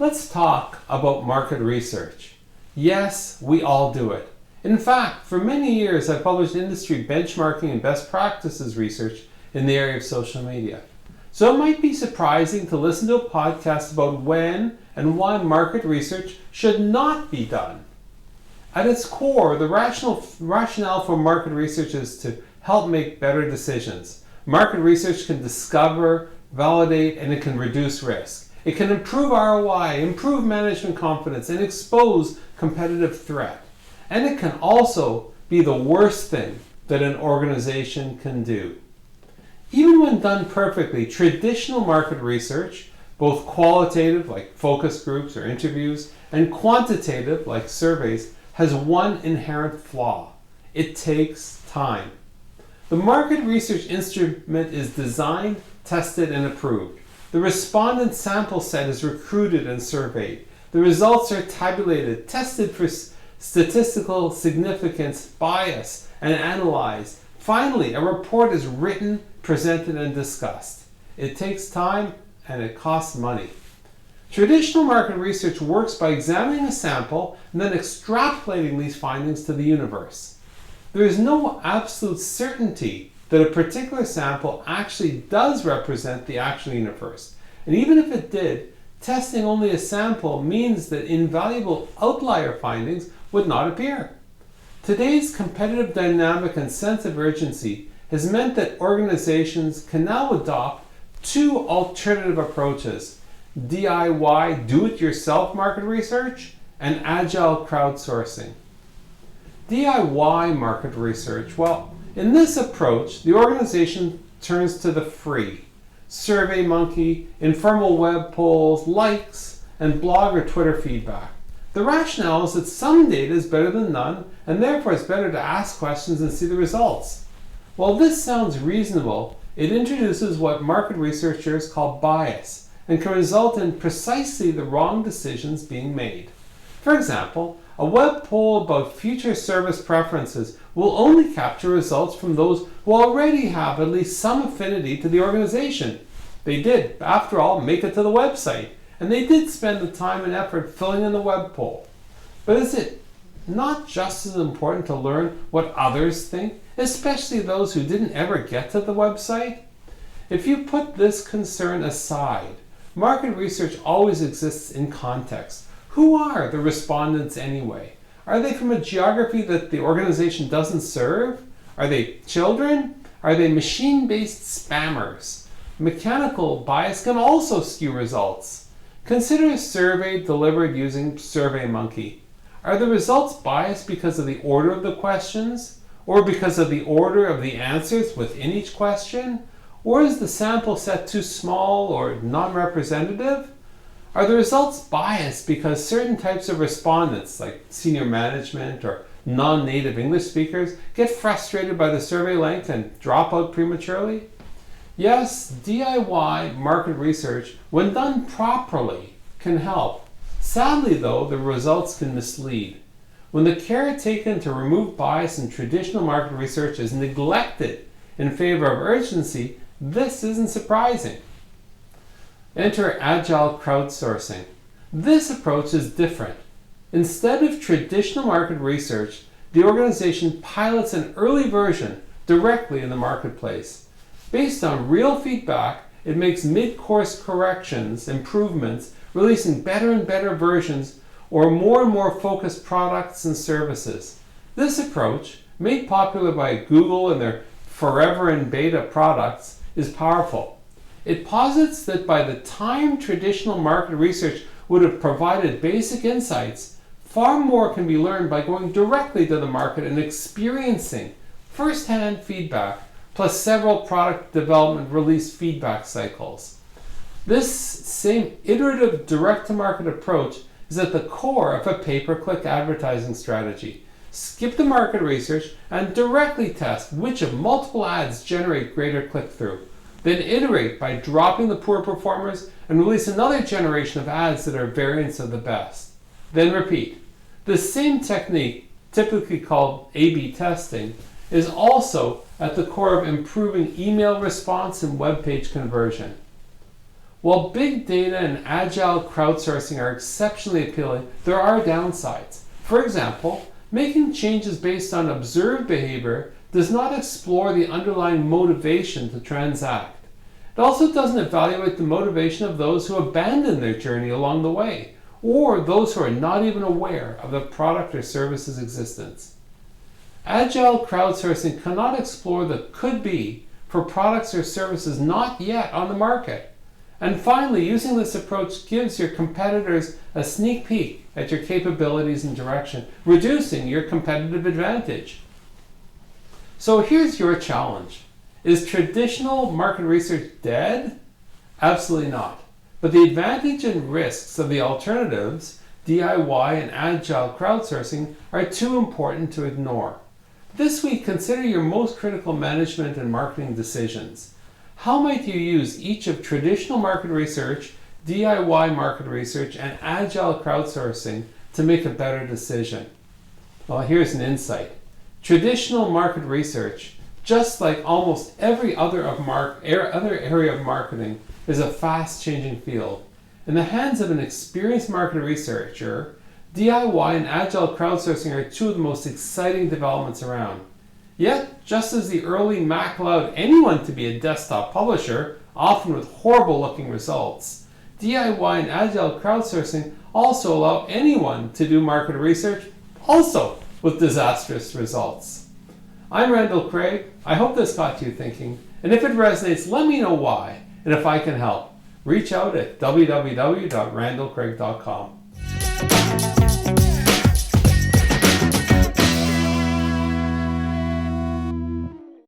Let's talk about market research. Yes, we all do it. In fact, for many years I've published industry benchmarking and best practices research in the area of social media. So it might be surprising to listen to a podcast about when and why market research should not be done. At its core, the rationale for market research is to help make better decisions. Market research can discover, validate, and it can reduce risk. It can improve ROI, improve management confidence, and expose competitive threat. And it can also be the worst thing that an organization can do. Even when done perfectly, traditional market research, both qualitative, like focus groups or interviews, and quantitative, like surveys, has one inherent flaw. It takes time. The market research instrument is designed, tested, and approved. The respondent sample set is recruited and surveyed. The results are tabulated, tested for statistical significance, bias, and analyzed. Finally, a report is written, presented, and discussed. It takes time and it costs money. Traditional market research works by examining a sample and then extrapolating these findings to the universe. There is no absolute certainty that a particular sample actually does represent the actual universe. And even if it did, testing only a sample means that invaluable outlier findings would not appear. Today's competitive dynamic and sense of urgency has meant that organizations can now adopt two alternative approaches: DIY, do-it-yourself market research, and agile crowdsourcing. DIY market research, well, in this approach, the organization turns to the free SurveyMonkey, informal web polls, likes, and blog or Twitter feedback. The rationale is that some data is better than none, and therefore it's better to ask questions and see the results. While this sounds reasonable, it introduces what market researchers call bias and can result in precisely the wrong decisions being made. For example, a web poll about future service preferences will only capture results from those who already have at least some affinity to the organization. They did, after all, make it to the website, and they did spend the time and effort filling in the web poll. But is it not just as important to learn what others think, especially those who didn't ever get to the website? If you put this concern aside, market research always exists in context. Who are the respondents anyway? Are they from a geography that the organization doesn't serve? Are they children? Are they machine-based spammers? Mechanical bias can also skew results. Consider a survey delivered using SurveyMonkey. Are the results biased because of the order of the questions? Or because of the order of the answers within each question? Or is the sample set too small or non-representative? Are the results biased because certain types of respondents, like senior management or non-native English speakers, get frustrated by the survey length and drop out prematurely? Yes, DIY market research, when done properly, can help. Sadly, though, the results can mislead. When the care taken to remove bias in traditional market research is neglected in favor of urgency, this isn't surprising. Enter agile crowdsourcing. This approach is different. Instead of traditional market research, the organization pilots an early version directly in the marketplace. Based on real feedback, it makes mid-course corrections, improvements, releasing better and better versions or more and more focused products and services. This approach, made popular by Google and their forever in beta products, is powerful. It posits that by the time traditional market research would have provided basic insights, far more can be learned by going directly to the market and experiencing first-hand feedback, plus several product development release feedback cycles. This same iterative direct-to-market approach is at the core of a pay-per-click advertising strategy. Skip the market research and directly test which of multiple ads generate greater click-through. Then iterate by dropping the poor performers and release another generation of ads that are variants of the best. Then repeat. This same technique, typically called A/B testing, is also at the core of improving email response and web page conversion. While big data and agile crowdsourcing are exceptionally appealing, there are downsides. For example, making changes based on observed behavior does not explore the underlying motivation to transact. It also doesn't evaluate the motivation of those who abandon their journey along the way, or those who are not even aware of the product or service's existence. Agile crowdsourcing cannot explore the could-be for products or services not yet on the market. And finally, using this approach gives your competitors a sneak peek at your capabilities and direction, reducing your competitive advantage. So here's your challenge. Is traditional market research dead? Absolutely not. But the advantage and risks of the alternatives, DIY and agile crowdsourcing, are too important to ignore. This week, consider your most critical management and marketing decisions. How might you use each of traditional market research, DIY market research, and agile crowdsourcing to make a better decision? Well, here's an insight. Traditional market research, just like almost every other area of marketing, is a fast-changing field. In the hands of an experienced market researcher, DIY and agile crowdsourcing are two of the most exciting developments around. Yet, just as the early Mac allowed anyone to be a desktop publisher, often with horrible-looking results, DIY and agile crowdsourcing also allow anyone to do market research, also with disastrous results. I'm Randall Craig. I hope this got you thinking, and if it resonates, let me know why, and if I can help, reach out at www.randallcraig.com.